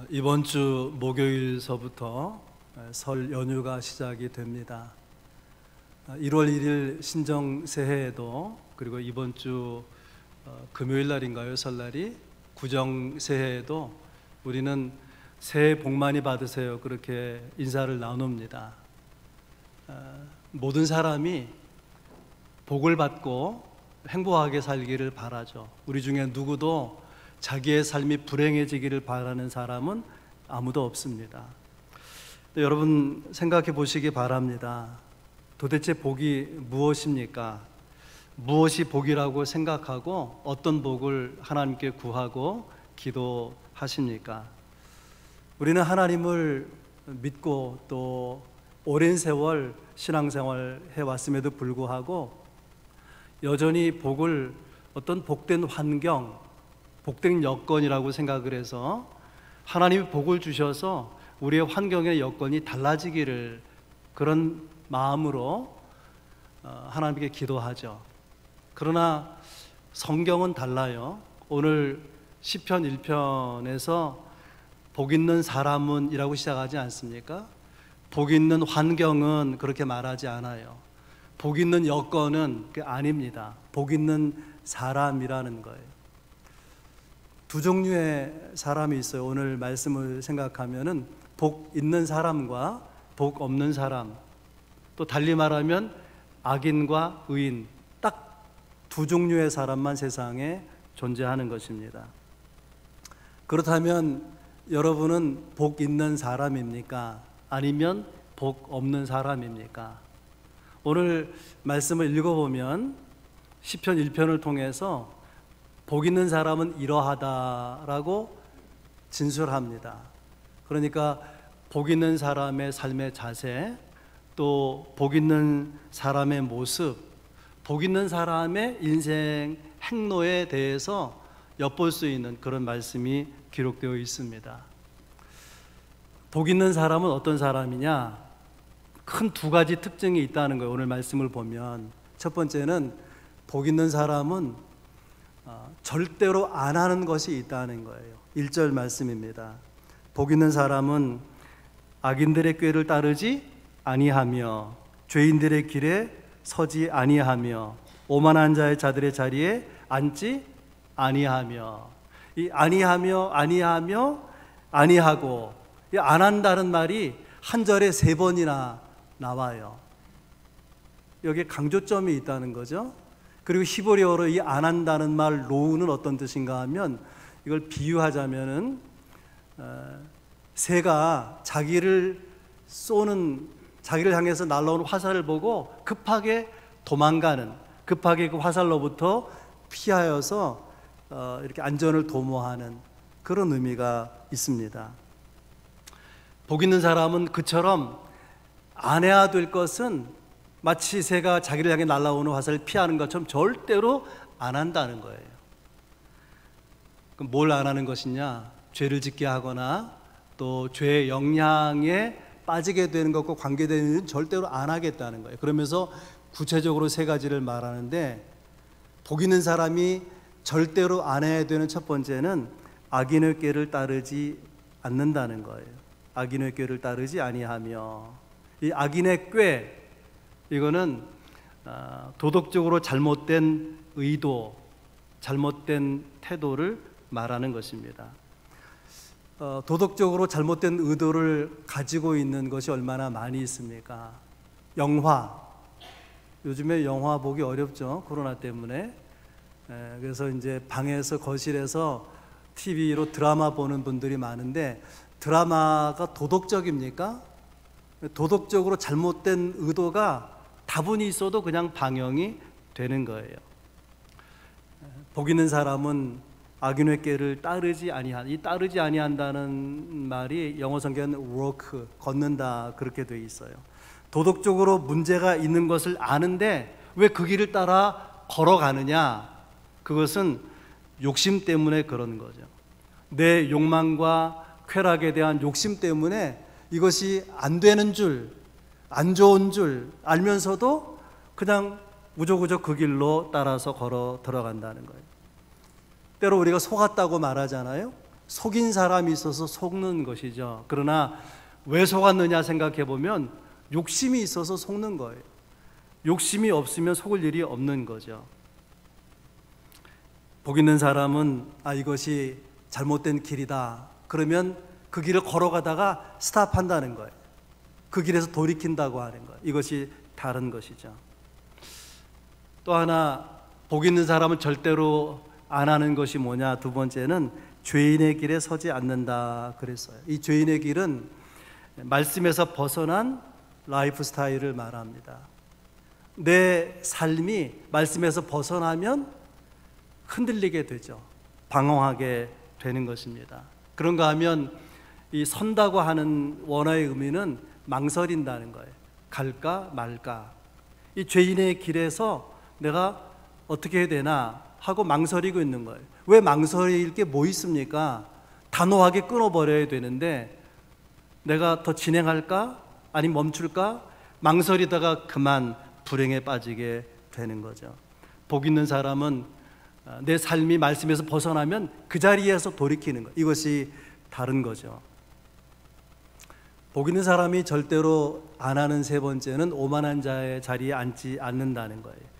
이번 주 목요일서부터 설 연휴가 시작이 됩니다. 1월 1일 신정새해에도, 그리고 이번 주 금요일 날인가요? 설날이 구정새해에도 우리는 새해 복 많이 받으세요, 그렇게 인사를 나눕니다. 모든 사람이 복을 받고 행복하게 살기를 바라죠. 우리 중에 누구도 자기의 삶이 불행해지기를 바라는 사람은 아무도 없습니다. 여러분 생각해 보시기 바랍니다. 도대체 복이 무엇입니까? 무엇이 복이라고 생각하고 어떤 복을 하나님께 구하고 기도하십니까? 우리는 하나님을 믿고 또 오랜 세월 신앙생활 해왔음에도 불구하고 여전히 복을 어떤 복된 환경, 복된 여건이라고 생각을 해서 하나님이 복을 주셔서 우리의 환경의 여건이 달라지기를, 그런 마음으로 하나님께 기도하죠. 그러나 성경은 달라요. 오늘 시편 1편에서 복 있는 사람은 이라고 시작하지 않습니까? 복 있는 환경은 그렇게 말하지 않아요. 복 있는 여건은 아닙니다. 복 있는 사람이라는 거예요. 두 종류의 사람이 있어요. 오늘 말씀을 생각하면은 복 있는 사람과 복 없는 사람, 또 달리 말하면 악인과 의인, 딱 두 종류의 사람만 세상에 존재하는 것입니다. 그렇다면 여러분은 복 있는 사람입니까? 아니면 복 없는 사람입니까? 오늘 말씀을 읽어보면 시편 1편을 통해서 복 있는 사람은 이러하다라고 진술합니다. 그러니까 복 있는 사람의 삶의 자세, 또 복 있는 사람의 모습, 복 있는 사람의 인생 행로에 대해서 엿볼 수 있는 그런 말씀이 기록되어 있습니다. 복 있는 사람은 어떤 사람이냐? 큰 두 가지 특징이 있다는 거예요. 오늘 말씀을 보면 첫 번째는 복 있는 사람은 절대로 안 하는 것이 있다는 거예요. 1절 말씀입니다. 복 있는 사람은 악인들의 꾀를 따르지 아니하며 죄인들의 길에 서지 아니하며 오만한 자의 자들의 자리에 앉지 아니하며, 이 아니하며 아니하고 이 안 한다는 말이 한 절에 3번이나 나와요. 여기에 강조점이 있다는 거죠. 그리고 히브리어로 이 안 한다는 말 로우는 어떤 뜻인가 하면, 이걸 비유하자면은 새가 자기를 향해서 날아오는 화살을 보고 급하게 도망가는, 급하게 그 화살로부터 피하여서 이렇게 안전을 도모하는 그런 의미가 있습니다. 복 있는 사람은 그처럼 안 해야 될 것은 마치 새가 자기를 향해 날아오는 화살을 피하는 것처럼 절대로 안 한다는 거예요. 그럼 뭘 안 하는 것이냐? 죄를 짓게 하거나 또 죄의 영향에 빠지게 되는 것과 관계되는 일은 절대로 안 하겠다는 거예요. 그러면서 구체적으로 3가지를 말하는데, 복 있는 사람이 절대로 안 해야 되는 첫 번째는 악인의 꾀를 따르지 않는다는 거예요. 악인의 꾀를 따르지 아니하며, 이 악인의 꾀, 이거는 도덕적으로 잘못된 의도, 잘못된 태도를 말하는 것입니다. 도덕적으로 잘못된 의도를 가지고 있는 것이 얼마나 많이 있습니까? 영화, 요즘에 영화 보기 어렵죠, 코로나 때문에. 그래서 이제 방에서, 거실에서 TV로 드라마 보는 분들이 많은데, 드라마가 도덕적입니까? 도덕적으로 잘못된 의도가 다분히 있어도 그냥 방영이 되는 거예요. 복 있는 사람은 악인의 꾀를 따르지 아니한, 이 따르지 아니한다는 말이 영어 성경에는 walk, 걷는다, 그렇게 되어 있어요. 도덕적으로 문제가 있는 것을 아는데 왜 그 길을 따라 걸어가느냐? 그것은 욕심 때문에 그런 거죠. 내 욕망과 쾌락에 대한 욕심 때문에 이것이 안 되는 줄, 안 좋은 줄 알면서도 그냥 우적우적 그 길로 따라서 걸어 들어간다는 거예요. 때로 우리가 속았다고 말하잖아요. 속인 사람이 있어서 속는 것이죠. 그러나 왜 속았느냐 생각해 보면 욕심이 있어서 속는 거예요. 욕심이 없으면 속을 일이 없는 거죠. 복 있는 사람은 이것이 잘못된 길이다. 그러면 그 길을 걸어가다가 스탑한다는 거예요. 그 길에서 돌이킨다고 하는 거예요. 이것이 다른 것이죠. 또 하나 복 있는 사람은 절대로 안 하는 것이 뭐냐? 두 번째는 죄인의 길에 서지 않는다 그랬어요. 이 죄인의 길은 말씀에서 벗어난 라이프 스타일을 말합니다. 내 삶이 말씀에서 벗어나면 흔들리게 되죠. 방황하게 되는 것입니다. 그런가 하면 이 선다고 하는 원어의 의미는 망설인다는 거예요. 갈까 말까. 이 죄인의 길에서 내가 어떻게 해야 되나 하고 망설이고 있는 거예요. 왜 망설일 게 뭐 있습니까? 단호하게 끊어버려야 되는데 내가 더 진행할까? 아니면 멈출까? 망설이다가 그만 불행에 빠지게 되는 거죠. 복 있는 사람은 내 삶이 말씀에서 벗어나면 그 자리에서 돌이키는 거예요. 이것이 다른 거죠. 복 있는 사람이 절대로 안 하는 세 번째는 오만한 자의 자리에 앉지 않는다는 거예요.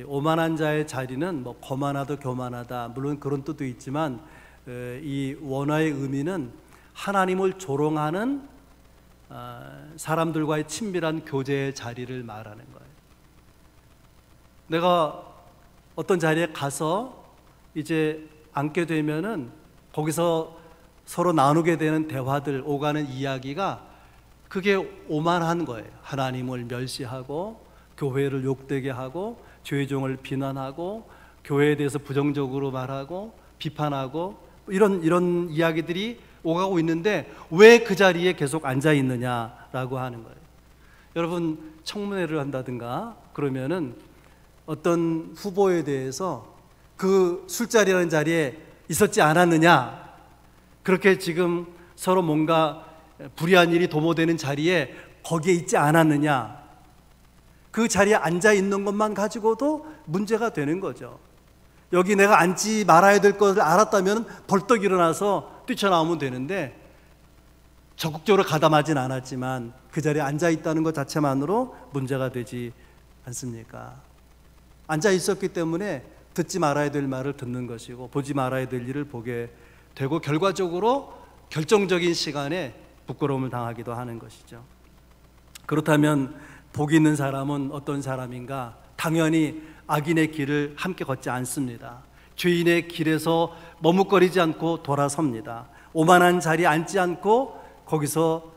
오만한 자의 자리는 뭐 거만하다 교만하다 물론 그런 뜻도 있지만 이 원어의 의미는 하나님을 조롱하는 사람들과의 친밀한 교제의 자리를 말하는 거예요. 내가 어떤 자리에 가서 이제 앉게 되면은 거기서 서로 나누게 되는 대화들, 오가는 이야기가 그게 오만한 거예요. 하나님을 멸시하고 교회를 욕되게 하고 죄종을 비난하고 교회에 대해서 부정적으로 말하고 비판하고 이런 이야기들이 오가고 있는데 왜 그 자리에 계속 앉아 있느냐라고 하는 거예요. 여러분 청문회를 한다든가 그러면은 어떤 후보에 대해서 그 술자리라는 자리에 있었지 않았느냐, 그렇게 지금 서로 뭔가 불의한 일이 도모되는 자리에 거기에 있지 않았느냐, 그 자리에 앉아 있는 것만 가지고도 문제가 되는 거죠. 여기 내가 앉지 말아야 될 것을 알았다면 벌떡 일어나서 뛰쳐나오면 되는데 적극적으로 가담하진 않았지만 그 자리에 앉아 있다는 것 자체만으로 문제가 되지 않습니까? 앉아 있었기 때문에 듣지 말아야 될 말을 듣는 것이고 보지 말아야 될 일을 보게 되고 결과적으로 결정적인 시간에 부끄러움을 당하기도 하는 것이죠. 그렇다면 복 있는 사람은 어떤 사람인가? 당연히 악인의 길을 함께 걷지 않습니다. 죄인의 길에서 머뭇거리지 않고 돌아섭니다. 오만한 자리에 앉지 않고 거기서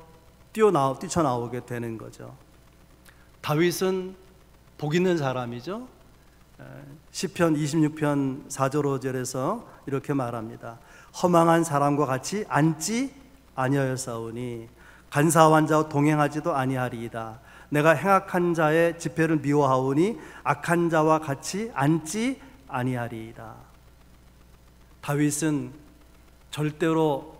뛰쳐나오게 되는 거죠. 다윗은 복 있는 사람이죠. 시편 26편 4절 5절에서 이렇게 말합니다. 허망한 사람과 같이 앉지 아니하였사오니 간사한 자와 동행하지도 아니하리이다. 내가 행악한 자의 집회를 미워하오니 악한 자와 같이 앉지 아니하리이다. 다윗은 절대로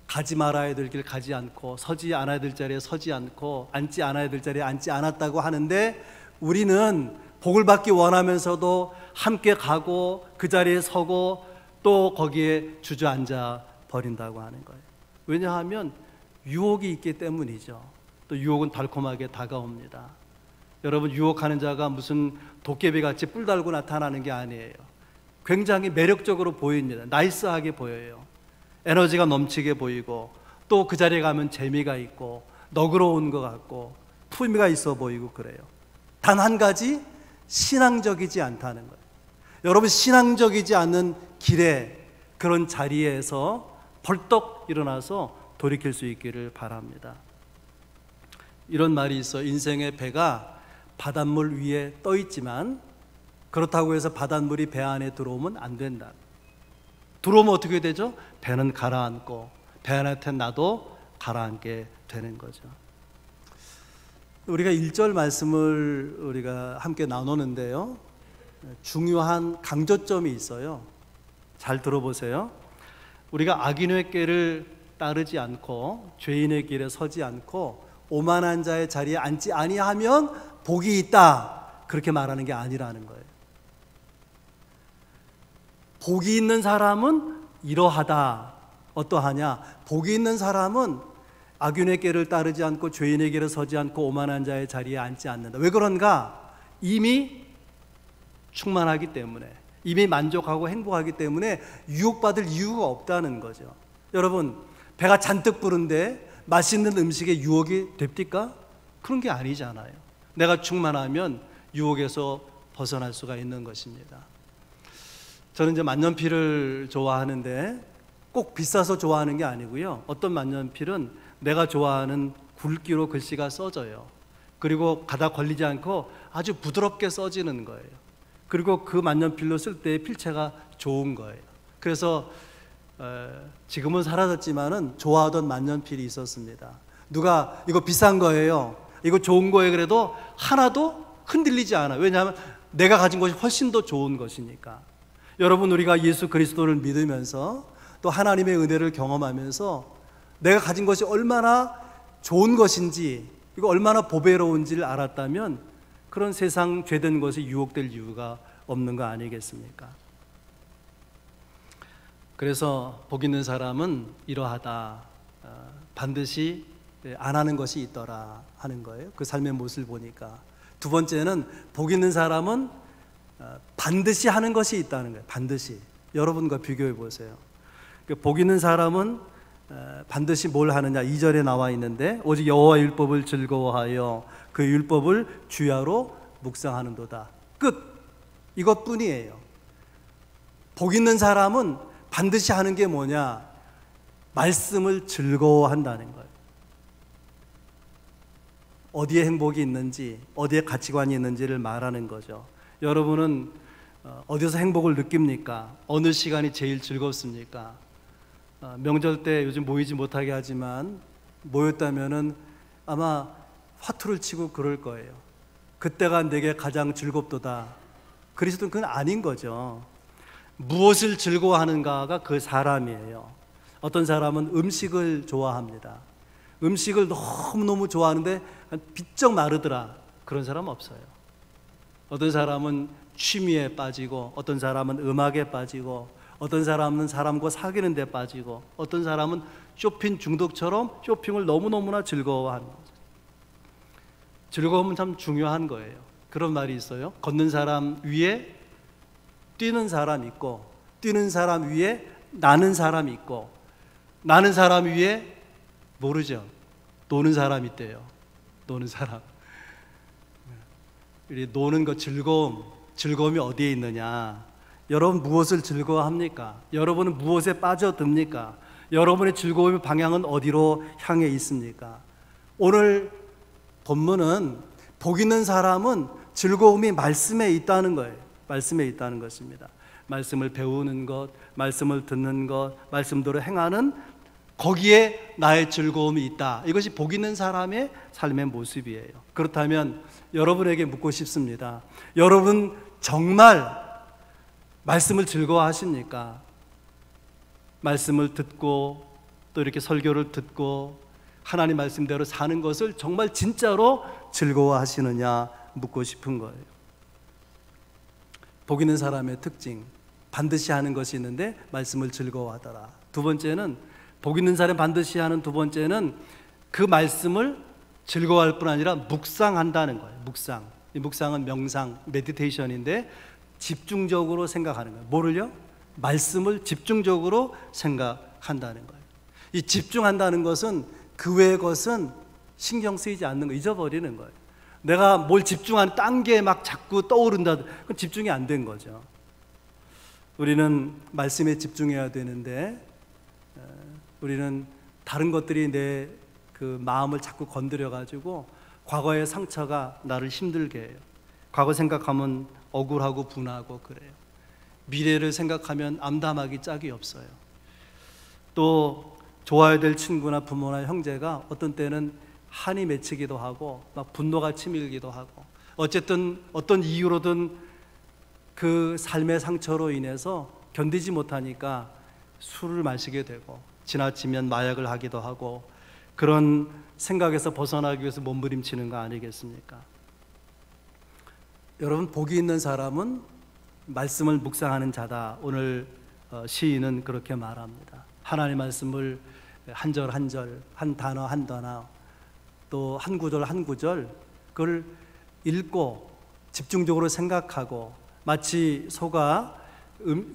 가지 말아야 될 길 가지 않고 서지 않아야 될 자리에 서지 않고 앉지 않아야 될 자리에 앉지 않았다고 하는데 우리는 복을 받기 원하면서도 함께 가고 그 자리에 서고 또 거기에 주저앉아 버린다고 하는 거예요. 왜냐하면 유혹이 있기 때문이죠. 또 유혹은 달콤하게 다가옵니다. 여러분, 유혹하는 자가 무슨 도깨비같이 뿔 달고 나타나는 게 아니에요. 굉장히 매력적으로 보입니다. 나이스하게 보여요. 에너지가 넘치게 보이고 또 그 자리에 가면 재미가 있고 너그러운 것 같고 품위가 있어 보이고 그래요. 단 한 가지, 신앙적이지 않다는 거예요. 여러분, 신앙적이지 않는 길에 그런 자리에서 벌떡 일어나서 돌이킬 수 있기를 바랍니다. 이런 말이 있어. 인생의 배가 바닷물 위에 떠 있지만 그렇다고 해서 바닷물이 배 안에 들어오면 안 된다. 들어오면 어떻게 되죠? 배는 가라앉고 배 안에 나도 가라앉게 되는 거죠. 우리가 1절 말씀을 우리가 함께 나누는데요, 중요한 강조점이 있어요. 잘 들어보세요. 우리가 악인의 길을 따르지 않고 죄인의 길에 서지 않고 오만한 자의 자리에 앉지 아니하면 복이 있다, 그렇게 말하는 게 아니라는 거예요. 복이 있는 사람은 이러하다, 어떠하냐? 복이 있는 사람은 악인의 길을 따르지 않고 죄인의 길을 서지 않고 오만한 자의 자리에 앉지 않는다. 왜 그런가? 이미 충만하기 때문에, 이미 만족하고 행복하기 때문에 유혹받을 이유가 없다는 거죠. 여러분, 배가 잔뜩 부른데 맛있는 음식에 유혹이 됩니까? 그런 게 아니잖아요. 내가 충만하면 유혹에서 벗어날 수가 있는 것입니다. 저는 이제 만년필을 좋아하는데 꼭 비싸서 좋아하는 게 아니고요. 어떤 만년필은 내가 좋아하는 굵기로 글씨가 써져요. 그리고 가다 걸리지 않고 아주 부드럽게 써지는 거예요. 그리고 그 만년필로 쓸 때 필체가 좋은 거예요. 그래서 지금은 사라졌지만은 좋아하던 만년필이 있었습니다. 누가 이거 비싼 거예요, 이거 좋은 거예요, 그래도 하나도 흔들리지 않아. 왜냐하면 내가 가진 것이 훨씬 더 좋은 것이니까. 여러분, 우리가 예수 그리스도를 믿으면서 또 하나님의 은혜를 경험하면서 내가 가진 것이 얼마나 좋은 것인지, 이거 얼마나 보배로운지를 알았다면 그런 세상 죄된 것에 유혹될 이유가 없는 거 아니겠습니까? 그래서 복 있는 사람은 이러하다, 반드시 안 하는 것이 있더라 하는 거예요. 그 삶의 모습을 보니까. 두 번째는 복 있는 사람은 반드시 하는 것이 있다는 거예요. 반드시. 여러분과 비교해 보세요. 복 있는 사람은 반드시 뭘 하느냐, 2절에 나와 있는데 오직 여호와 율법을 즐거워하여 그 율법을 주야로 묵상하는도다. 끝. 이것뿐이에요. 복 있는 사람은 반드시 하는 게 뭐냐? 말씀을 즐거워한다는 거예요. 어디에 행복이 있는지, 어디에 가치관이 있는지를 말하는 거죠. 여러분은 어디서 행복을 느낍니까? 어느 시간이 제일 즐겁습니까? 명절 때 요즘 모이지 못하게 하지만 모였다면은 아마 화투를 치고 그럴 거예요. 그때가 내게 가장 즐겁도다. 그리스도는 그건 아닌 거죠. 무엇을 즐거워하는가가 그 사람이에요. 어떤 사람은 음식을 좋아합니다. 음식을 너무너무 좋아하는데 비쩍 마르더라. 그런 사람 없어요. 어떤 사람은 취미에 빠지고, 어떤 사람은 음악에 빠지고, 어떤 사람은 사람과 사귀는 데 빠지고, 어떤 사람은 쇼핑 중독처럼 쇼핑을 너무너무나 즐거워하는 거죠. 즐거움은 참 중요한 거예요. 그런 말이 있어요. 걷는 사람 위에 뛰는 사람 있고, 뛰는 사람 위에 나는 사람 있고, 나는 사람 위에 모르죠, 노는 사람 있대요. 노는 사람. 우리 노는 거 즐거움이 어디에 있느냐? 여러분 무엇을 즐거워합니까? 여러분은 무엇에 빠져듭니까? 여러분의 즐거움의 방향은 어디로 향해 있습니까? 오늘 본문은 복 있는 사람은 즐거움이 말씀에 있다는 거예요. 말씀에 있다는 것입니다. 말씀을 배우는 것, 말씀을 듣는 것, 말씀대로 행하는, 거기에 나의 즐거움이 있다. 이것이 복 있는 사람의 삶의 모습이에요. 그렇다면 여러분에게 묻고 싶습니다. 여러분 정말 말씀을 즐거워하십니까? 말씀을 듣고 또 이렇게 설교를 듣고 하나님 말씀대로 사는 것을 정말 진짜로 즐거워하시느냐 묻고 싶은 거예요. 복 있는 사람의 특징, 반드시 하는 것이 있는데 말씀을 즐거워하더라. 두 번째는, 복 있는 사람이 반드시 하는 두 번째는 그 말씀을 즐거워할 뿐 아니라 묵상한다는 거예요. 묵상. 이 묵상은 명상, 메디테이션인데 집중적으로 생각하는 거예요. 뭐를요? 말씀을 집중적으로 생각한다는 거예요. 이 집중한다는 것은 그 외의 것은 신경 쓰이지 않는 거, 잊어버리는 거예요. 내가 뭘 집중한 딴 게 막 자꾸 떠오른다, 그건 집중이 안 된 거죠. 우리는 말씀에 집중해야 되는데 우리는 다른 것들이 내 그 마음을 자꾸 건드려가지고 과거의 상처가 나를 힘들게 해요. 과거 생각하면 억울하고 분하고 그래요. 미래를 생각하면 암담하기 짝이 없어요. 또 좋아야 될 친구나 부모나 형제가 어떤 때는 한이 맺히기도 하고 막 분노가 치밀기도 하고, 어쨌든 어떤 이유로든 그 삶의 상처로 인해서 견디지 못하니까 술을 마시게 되고 지나치면 마약을 하기도 하고, 그런 생각에서 벗어나기 위해서 몸부림치는 거 아니겠습니까? 여러분, 복이 있는 사람은 말씀을 묵상하는 자다. 오늘 시인은 그렇게 말합니다. 하나님 말씀을 한 절 한 절, 한 단어 한 단어, 또 한 구절 한 구절 그걸 읽고 집중적으로 생각하고, 마치 소가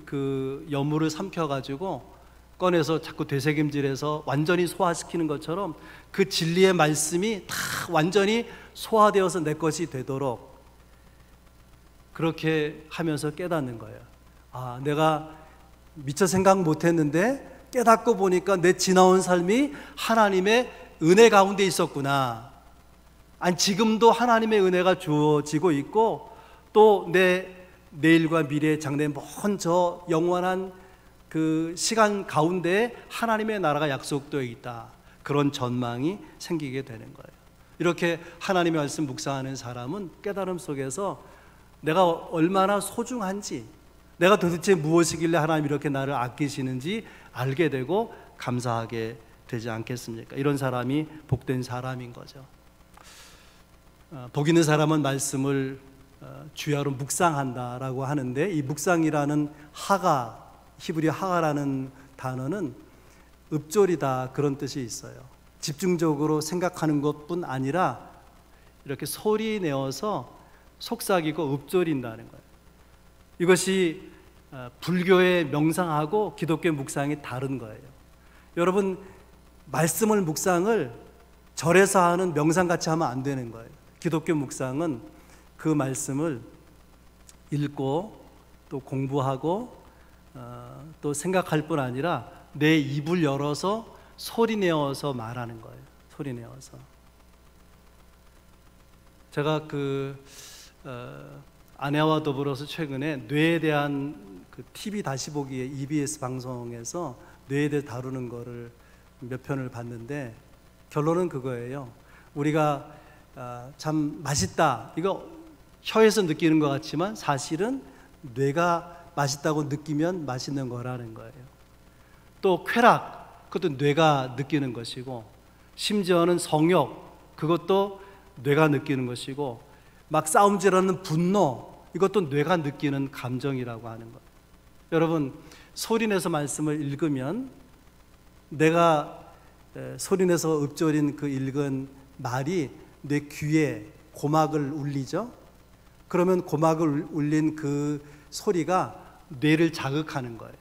그 여물을 삼켜가지고 꺼내서 자꾸 되새김질해서 완전히 소화시키는 것처럼 그 진리의 말씀이 다 완전히 소화되어서 내 것이 되도록 그렇게 하면서 깨닫는 거예요. 아, 내가 미처 생각 못했는데 깨닫고 보니까 내 지나온 삶이 하나님의 은혜 가운데 있었구나. 아니, 지금도 하나님의 은혜가 주어지고 있고, 또 내 내일과 미래 장래 먼 저 영원한 그 시간 가운데 하나님의 나라가 약속되어 있다. 그런 전망이 생기게 되는 거예요. 이렇게 하나님의 말씀 묵상하는 사람은 깨달음 속에서 내가 얼마나 소중한지, 내가 도대체 무엇이길래 하나님이 이렇게 나를 아끼시는지 알게 되고 감사하게 되지 않겠습니까? 이런 사람이 복된 사람인 거죠. 복 있는 사람은 말씀을 주야로 묵상한다라고 하는데, 이 묵상이라는 하가, 히브리 하가라는 단어는 읍조리다, 그런 뜻이 있어요. 집중적으로 생각하는 것뿐 아니라 이렇게 소리 내어서 속삭이고 읍조린다는 거예요. 이것이 불교의 명상하고 기독교의 묵상이 다른 거예요. 여러분, 말씀을 묵상을 절에서 하는 명상같이 하면 안 되는 거예요. 기독교 묵상은 그 말씀을 읽고 또 공부하고 또 생각할 뿐 아니라 내 입을 열어서 소리내어서 말하는 거예요. 소리내어서. 제가 아내와 더불어서 최근에 뇌에 대한 그 TV 다시 보기에 EBS 방송에서 뇌에 대해 다루는 거를 몇 편을 봤는데, 결론은 그거예요. 우리가 참 맛있다, 이거 혀에서 느끼는 것 같지만 사실은 뇌가 맛있다고 느끼면 맛있는 거라는 거예요. 또 쾌락, 그것도 뇌가 느끼는 것이고, 심지어는 성욕, 그것도 뇌가 느끼는 것이고, 막 싸움질하는 분노, 이것도 뇌가 느끼는 감정이라고 하는 거예요. 여러분, 소리내서 말씀을 읽으면 내가 소리내서 읊조린 그 읽은 말이 내 귀에 고막을 울리죠. 그러면 고막을 울린 그 소리가 뇌를 자극하는 거예요.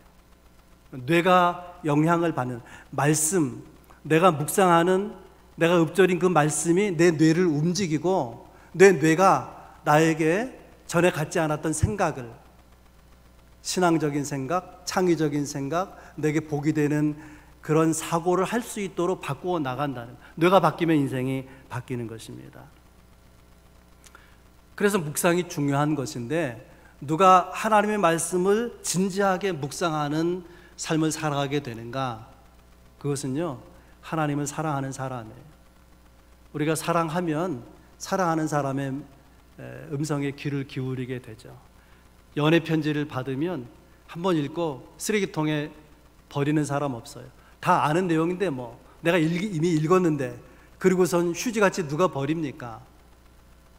뇌가 영향을 받는 말씀, 내가 묵상하는, 내가 읊조린 그 말씀이 내 뇌를 움직이고, 내 뇌가 나에게 전에 갖지 않았던 생각을, 신앙적인 생각, 창의적인 생각, 내게 복이 되는 그런 사고를 할 수 있도록 바꾸어 나간다는, 뇌가 바뀌면 인생이 바뀌는 것입니다. 그래서 묵상이 중요한 것인데, 누가 하나님의 말씀을 진지하게 묵상하는 삶을 살아가게 되는가? 그것은요, 하나님을 사랑하는 사람이에요. 우리가 사랑하면 사랑하는 사람의 음성에 귀를 기울이게 되죠. 연애 편지를 받으면 한번 읽고 쓰레기통에 버리는 사람 없어요. 다 아는 내용인데 뭐 내가 이미 읽었는데, 그리고선 휴지같이 누가 버립니까?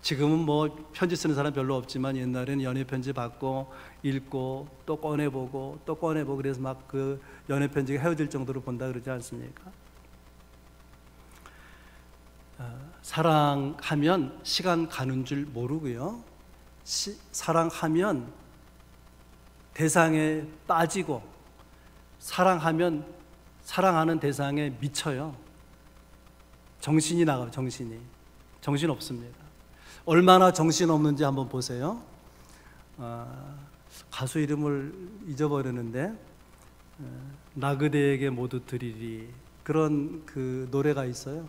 지금은 뭐 편지 쓰는 사람 별로 없지만 옛날에는 연애 편지 받고 읽고 또 꺼내보고 또 꺼내보고, 그래서 막 그 연애 편지가 헤어질 정도로 본다 그러지 않습니까? 사랑하면 시간 가는 줄 모르고요, 사랑하면 대상에 빠지고, 사랑하면 사랑하는 대상에 미쳐요. 정신이 나가요. 정신 없습니다. 얼마나 정신 없는지 한번 보세요. 가수 이름을 잊어버렸는데, 나 그대에게 모두 드리리, 그런 그 노래가 있어요.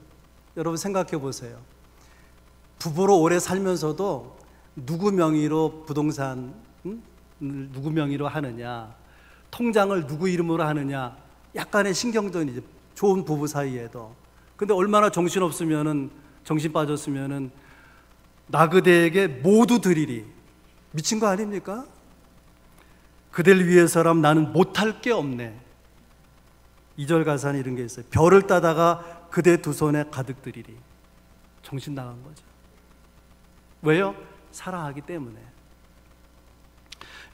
여러분 생각해 보세요. 부부로 오래 살면서도 누구 명의로 부동산 누구 명의로 하느냐, 통장을 누구 이름으로 하느냐, 약간의 신경전이죠. 좋은 부부 사이에도. 근데 얼마나 정신 없으면은, 정신 빠졌으면은 나 그대에게 모두 드리리, 미친 거 아닙니까? 그댈 위해서라면 나는 못할 게 없네. 2절 가사는 이런 게 있어요. 별을 따다가 그대 두 손에 가득 드리리. 정신 나간 거죠. 왜요? 사랑하기 때문에.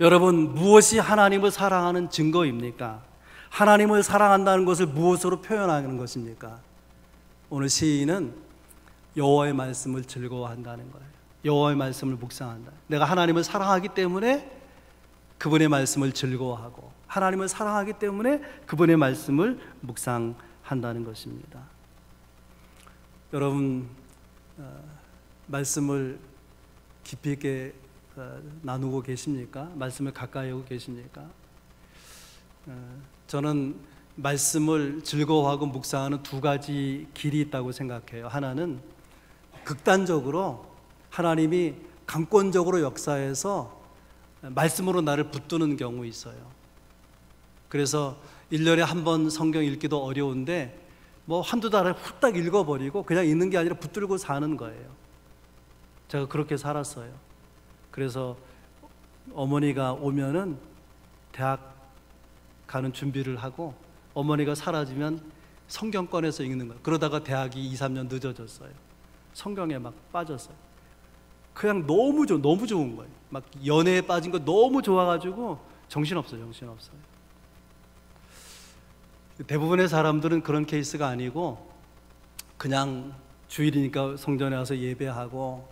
여러분, 무엇이 하나님을 사랑하는 증거입니까? 하나님을 사랑한다는 것을 무엇으로 표현하는 것입니까? 오늘 시인은 여호와의 말씀을 즐거워한다는 거예요. 여호와의 말씀을 묵상한다. 내가 하나님을 사랑하기 때문에 그분의 말씀을 즐거워하고, 하나님을 사랑하기 때문에 그분의 말씀을 묵상한다는 것입니다. 여러분, 말씀을 깊이 있게 나누고 계십니까? 말씀을 가까이 하고 계십니까? 저는 말씀을 즐거워하고 묵상하는 두 가지 길이 있다고 생각해요. 하나는 극단적으로 하나님이 강권적으로 역사해서 말씀으로 나를 붙드는 경우 있어요. 그래서 1년에 한 번 성경 읽기도 어려운데 뭐 한두 달에 후딱 읽어버리고 그냥 읽는 게 아니라 붙들고 사는 거예요. 제가 그렇게 살았어요. 그래서 어머니가 오면은 대학 가는 준비를 하고, 어머니가 사라지면 성경 꺼내서 읽는 거예요. 그러다가 대학이 2, 3년 늦어졌어요. 성경에 막 빠졌어요. 그냥 너무 좋은 거예요. 막 연애에 빠진 거 너무 좋아가지고 정신없어요. 대부분의 사람들은 그런 케이스가 아니고 그냥 주일이니까 성전에 와서 예배하고,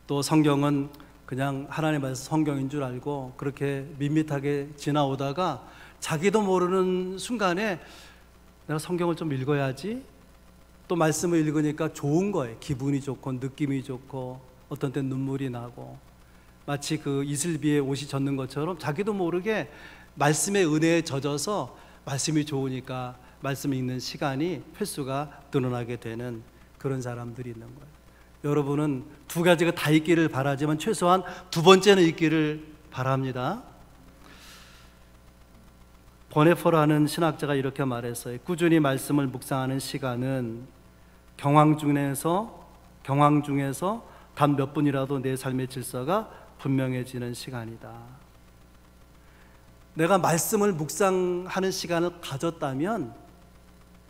또 성경은 그냥 하나님 말씀 성경인 줄 알고 그렇게 밋밋하게 지나오다가 자기도 모르는 순간에 내가 성경을 좀 읽어야지, 또 말씀을 읽으니까 좋은 거예요. 기분이 좋고 느낌이 좋고 어떤 때 눈물이 나고, 마치 그 이슬비에 옷이 젖는 것처럼 자기도 모르게 말씀의 은혜에 젖어서 말씀이 좋으니까 말씀 읽는 시간이 횟수가 늘어나게 되는 그런 사람들이 있는 거예요. 여러분은 두 가지가 다 있기를 바라지만 최소한 두 번째는 있기를 바랍니다. 버네퍼라는 신학자가 이렇게 말했어요. 꾸준히 말씀을 묵상하는 시간은 경황 중에서 단 몇 분이라도 내 삶의 질서가 분명해지는 시간이다. 내가 말씀을 묵상하는 시간을 가졌다면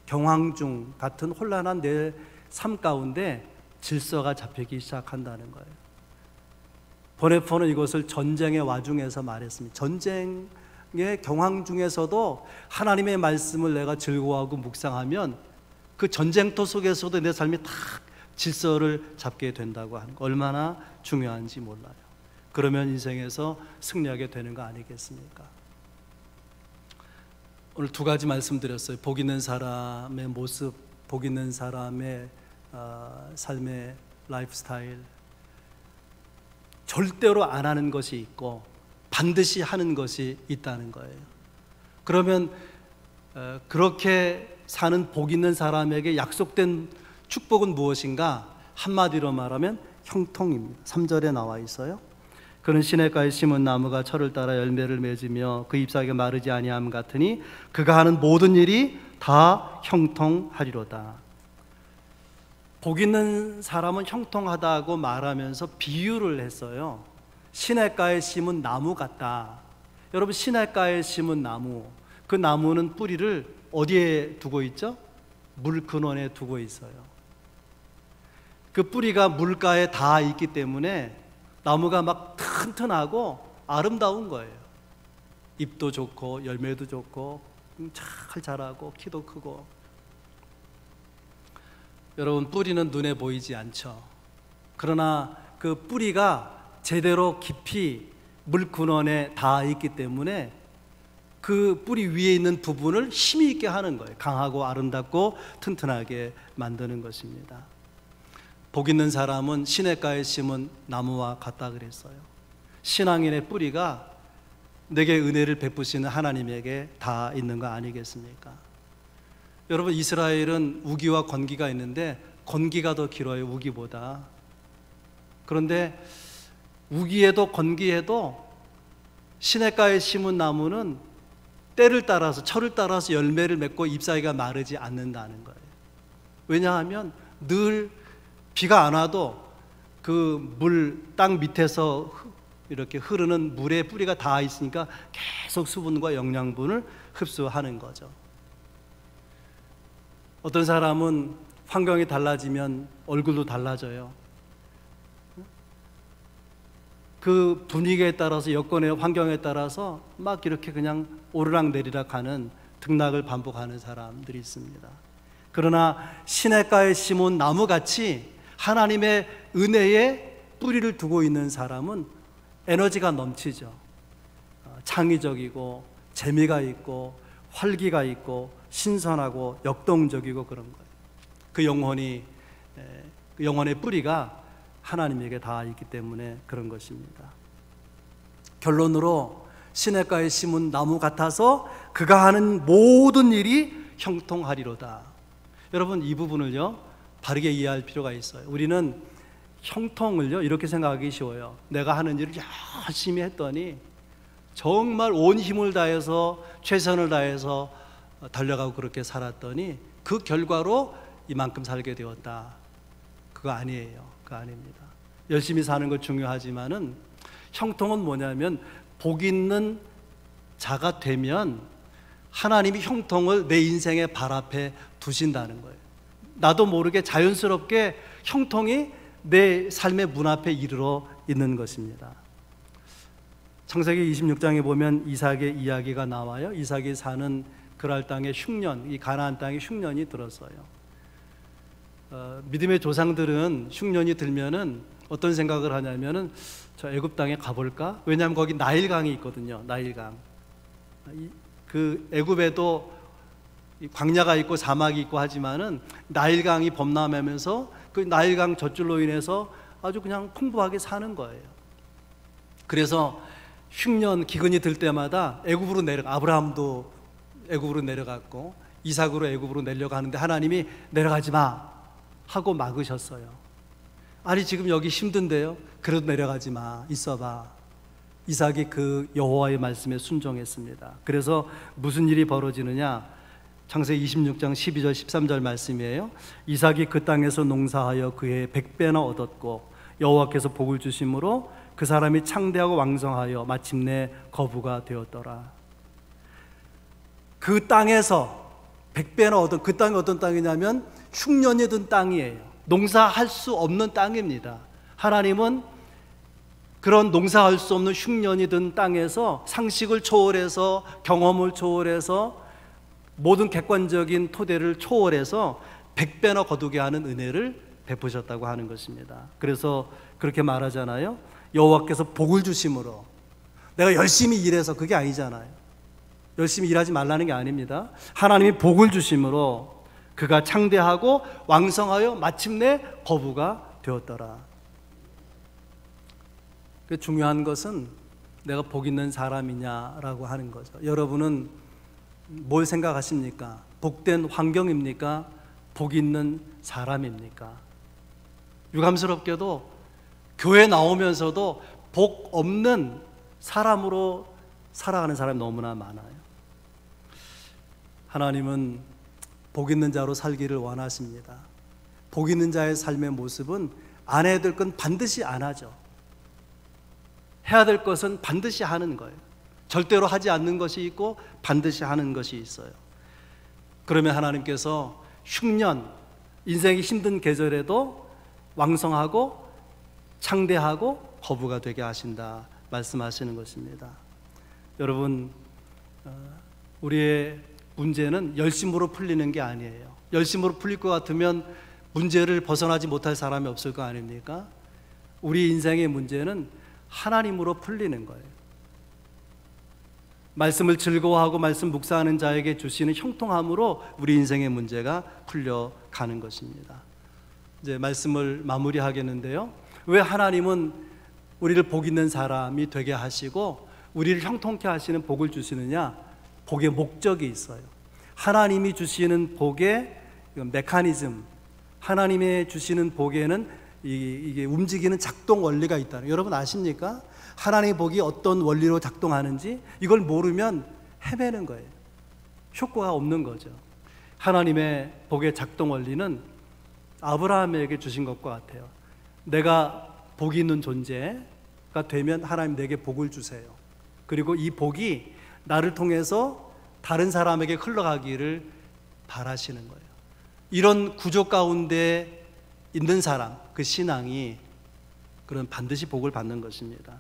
경황중 같은 혼란한 내 삶 가운데 질서가 잡히기 시작한다는 거예요. 버네퍼는 이것을 전쟁의 와중에서 말했습니다. 전쟁의 경황 중에서도 하나님의 말씀을 내가 즐거워하고 묵상하면 그 전쟁터 속에서도 내 삶이 다 질서를 잡게 된다고 하는 거, 얼마나 중요한지 몰라요. 그러면 인생에서 승리하게 되는 거 아니겠습니까? 오늘 두 가지 말씀드렸어요. 복 있는 사람의 모습, 복 있는 사람의 삶의 라이프 스타일. 절대로 안 하는 것이 있고 반드시 하는 것이 있다는 거예요. 그러면 그렇게 사는 복 있는 사람에게 약속된 축복은 무엇인가? 한마디로 말하면 형통입니다. 3절에 나와 있어요. 그는 시냇가에 심은 나무가 철을 따라 열매를 맺으며 그 잎사귀가 마르지 아니함 같으니 그가 하는 모든 일이 다 형통하리로다. 복 있는 사람은 형통하다고 말하면서 비유를 했어요. 시냇가에 심은 나무 같다. 여러분, 시냇가에 심은 나무, 그 나무는 뿌리를 어디에 두고 있죠? 물 근원에 두고 있어요. 그 뿌리가 물가에 닿아 있기 때문에 나무가 막 튼튼하고 아름다운 거예요. 잎도 좋고 열매도 좋고 잘 자라고 키도 크고. 여러분, 뿌리는 눈에 보이지 않죠. 그러나 그 뿌리가 제대로 깊이 물 근원에 닿아 있기 때문에 그 뿌리 위에 있는 부분을 힘이 있게 하는 거예요. 강하고 아름답고 튼튼하게 만드는 것입니다. 복 있는 사람은 시냇가에 심은 나무와 같다 그랬어요. 신앙인의 뿌리가 내게 은혜를 베푸시는 하나님에게 다 있는 거 아니겠습니까? 여러분, 이스라엘은 우기와 건기가 있는데 건기가 더 길어요, 우기보다. 그런데 우기에도 건기에도 시냇가에 심은 나무는 때를 따라서, 철을 따라서 열매를 맺고 잎사귀가 마르지 않는다는 거예요. 왜냐하면 늘 비가 안 와도 그 물, 땅 밑에서 이렇게 흐르는 물에 뿌리가 닿아 있으니까 계속 수분과 영양분을 흡수하는 거죠. 어떤 사람은 환경이 달라지면 얼굴도 달라져요. 그 분위기에 따라서, 여건의 환경에 따라서 막 이렇게 그냥 오르락내리락 하는 등락을 반복하는 사람들이 있습니다. 그러나 시냇가에 심은 나무같이 하나님의 은혜에 뿌리를 두고 있는 사람은 에너지가 넘치죠. 창의적이고 재미가 있고 활기가 있고 신선하고 역동적이고 그런 거예요. 그 영혼의 뿌리가 하나님에게 다 있기 때문에 그런 것입니다. 결론으로 시냇가에 심은 나무 같아서 그가 하는 모든 일이 형통하리로다. 여러분, 이 부분을요 바르게 이해할 필요가 있어요. 우리는 형통을요 이렇게 생각하기 쉬워요. 내가 하는 일을 열심히 했더니 정말 온 힘을 다해서 최선을 다해서 달려가고 그렇게 살았더니 그 결과로 이만큼 살게 되었다. 그거 아니에요. 그거 아닙니다. 열심히 사는 거 중요하지만은 형통은 뭐냐면 복 있는 자가 되면 하나님이 형통을 내 인생의 발 앞에 두신다는 거예요. 나도 모르게 자연스럽게 형통이 내 삶의 문 앞에 이르러 있는 것입니다. 창세기 26장에 보면 이삭의 이야기가 나와요. 이삭이 사는 그랄 땅에 흉년, 이 가나안 땅에 흉년이 들었어요. 믿음의 조상들은 흉년이 들면은 어떤 생각을 하냐면은 저 애굽 땅에 가볼까? 왜냐하면 거기 나일강이 있거든요. 나일강. 그 애굽에도 광야가 있고 사막이 있고 하지만은 나일강이 범람하면서 그 나일강 젖줄로 인해서 아주 그냥 풍부하게 사는 거예요. 그래서 흉년 기근이 들 때마다 아브라함도 애굽으로 내려갔고 이삭으로 애굽으로 내려가는데 하나님이 내려가지 마 하고 막으셨어요. 아니 지금 여기 힘든데요. 그래도 내려가지 마, 있어봐. 이삭이 그 여호와의 말씀에 순종했습니다. 그래서 무슨 일이 벌어지느냐? 창세기 26장 12절 13절 말씀이에요. 이삭이 그 땅에서 농사하여 그해 100배나 얻었고 여호와께서 복을 주심으로 그 사람이 창대하고 왕성하여 마침내 거부가 되었더라. 그 땅에서 100배나 얻은, 그 땅이 어떤 땅이냐면 흉년이 든 땅이에요. 농사할 수 없는 땅입니다. 하나님은 그런 농사할 수 없는 흉년이 든 땅에서 상식을 초월해서 경험을 초월해서 모든 객관적인 토대를 초월해서 100배나 거두게 하는 은혜를 베푸셨다고 하는 것입니다. 그래서 그렇게 말하잖아요. 여호와께서 복을 주심으로. 내가 열심히 일해서 그게 아니잖아요. 열심히 일하지 말라는 게 아닙니다. 하나님이 복을 주심으로 그가 창대하고 왕성하여 마침내 거부가 되었더라. 그 중요한 것은 내가 복 있는 사람이냐라고 하는 거죠. 여러분은 뭘 생각하십니까? 복된 환경입니까? 복 있는 사람입니까? 유감스럽게도 교회 나오면서도 복 없는 사람으로 살아가는 사람이 너무나 많아요. 하나님은 복 있는 자로 살기를 원하십니다. 복 있는 자의 삶의 모습은 안 해야 될 건 반드시 안 하죠. 해야 될 것은 반드시 하는 거예요. 절대로 하지 않는 것이 있고 반드시 하는 것이 있어요. 그러면 하나님께서 흉년, 인생이 힘든 계절에도 왕성하고 창대하고 거부가 되게 하신다 말씀하시는 것입니다. 여러분, 우리의 문제는 열심으로 풀리는 게 아니에요. 열심으로 풀릴 것 같으면 문제를 벗어나지 못할 사람이 없을 거 아닙니까? 우리 인생의 문제는 하나님으로 풀리는 거예요. 말씀을 말씀 묵상하는 자에게 주시는 형통함으로 우리 인생의 문제가 풀려가는 것입니다. 이제 말씀을 마무리하겠는데요. 왜 하나님은 우리를 복 있는 사람이 되게 하시고 우리를 형통케 하시는 복을 주시느냐? 복의 목적이 있어요. 하나님이 주시는 복의 메커니즘, 하나님이 주시는 복에는 이게 움직이는 작동 원리가 있다는, 여러분 아십니까? 하나님의 복이 어떤 원리로 작동하는지 이걸 모르면 헤매는 거예요. 효과가 없는 거죠. 하나님의 복의 작동 원리는 아브라함에게 주신 것과 같아요. 내가 복이 있는 존재가 되면 하나님 내게 복을 주세요. 그리고 이 복이 나를 통해서 다른 사람에게 흘러가기를 바라시는 거예요. 이런 구조 가운데 있는 사람, 그 신앙이 그런 반드시 복을 받는 것입니다.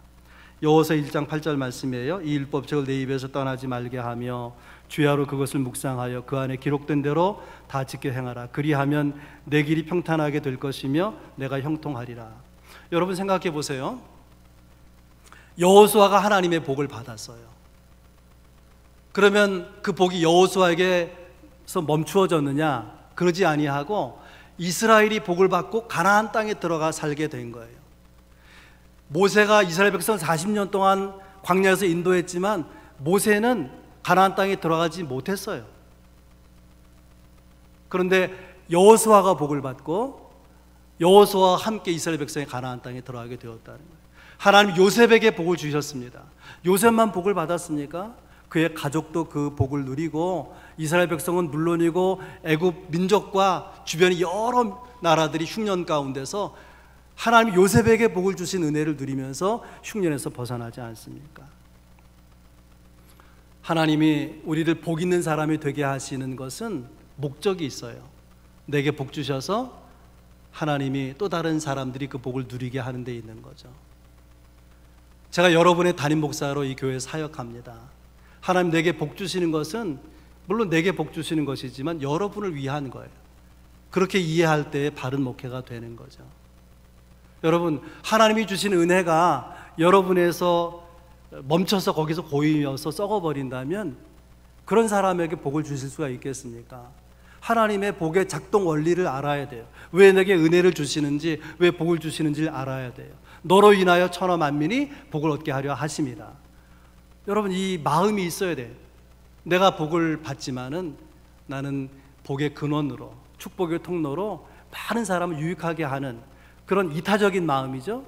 여호수아 1장 8절 말씀이에요. 이 율법책을 내 입에서 떠나지 말게 하며 주야로 그것을 묵상하여 그 안에 기록된 대로 다 지켜 행하라. 그리하면 내 길이 평탄하게 될 것이며 내가 형통하리라. 여러분 생각해 보세요. 여호수아가 하나님의 복을 받았어요. 그러면 그 복이 여호수아에게서 멈추어졌느냐? 그러지 아니하고 이스라엘이 복을 받고 가나안 땅에 들어가 살게 된 거예요. 모세가 이스라엘 백성 40년 동안 광야에서 인도했지만 모세는 가나안 땅에 들어가지 못했어요. 그런데 여호수아가 복을 받고 여호수아와 함께 이스라엘 백성이 가나안 땅에 들어가게 되었다는 거예요. 하나님 요셉에게 복을 주셨습니다. 요셉만 복을 받았습니까? 그의 가족도 그 복을 누리고 이스라엘 백성은 물론이고 애굽 민족과 주변의 여러 나라들이 흉년 가운데서 하나님 요셉에게 복을 주신 은혜를 누리면서 흉년에서 벗어나지 않습니까? 하나님이 우리를 복 있는 사람이 되게 하시는 것은 목적이 있어요. 내게 복 주셔서 하나님이 또 다른 사람들이 그 복을 누리게 하는 데 있는 거죠. 제가 여러분의 담임 목사로 이 교회에 사역합니다. 하나님 내게 복 주시는 것은 물론 내게 복 주시는 것이지만 여러분을 위한 거예요. 그렇게 이해할 때 바른 목회가 되는 거죠. 여러분, 하나님이 주신 은혜가 여러분에서 멈춰서 거기서 고이면서 썩어버린다면 그런 사람에게 복을 주실 수가 있겠습니까? 하나님의 복의 작동 원리를 알아야 돼요. 왜 내게 은혜를 주시는지, 왜 복을 주시는지를 알아야 돼요. 너로 인하여 천하 만민이 복을 얻게 하려 하심이라. 여러분, 이 마음이 있어야 돼요. 내가 복을 받지만은 나는 복의 근원으로, 축복의 통로로 많은 사람을 유익하게 하는 그런 이타적인 마음이죠.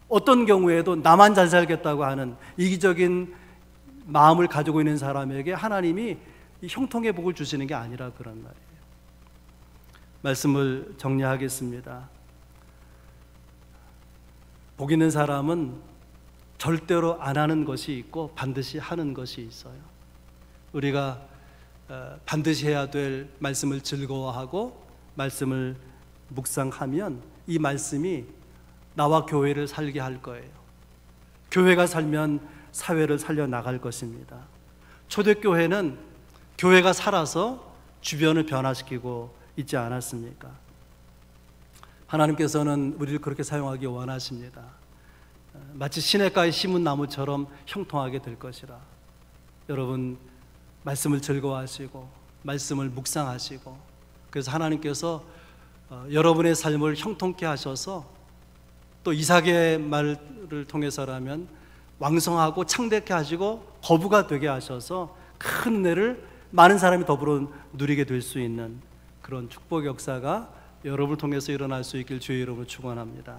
어떤 경우에도 나만 잘 살겠다고 하는 이기적인 마음을 가지고 있는 사람에게 하나님이 이 형통의 복을 주시는 게 아니라 그런 말이에요. 말씀을 정리하겠습니다. 복 있는 사람은 절대로 안 하는 것이 있고 반드시 하는 것이 있어요. 우리가 반드시 해야 될 말씀을 즐거워하고 말씀을 묵상하면 이 말씀이 나와 교회를 살게 할 거예요. 교회가 살면 사회를 살려나갈 것입니다. 초대교회는 교회가 살아서 주변을 변화시키고 있지 않았습니까? 하나님께서는 우리를 그렇게 사용하기 원하십니다. 마치 시냇가에 심은 나무처럼 형통하게 될 것이라. 여러분, 말씀을 즐거워하시고 말씀을 묵상하시고 그래서 하나님께서 여러분의 삶을 형통케 하셔서 또 이삭의 말을 통해서라면 왕성하고 창대케 하시고 거부가 되게 하셔서 큰 은혜를 많은 사람이 더불어 누리게 될 수 있는 그런 축복 역사가 여러분을 통해서 일어날 수 있길 주의 이름으로 축원합니다.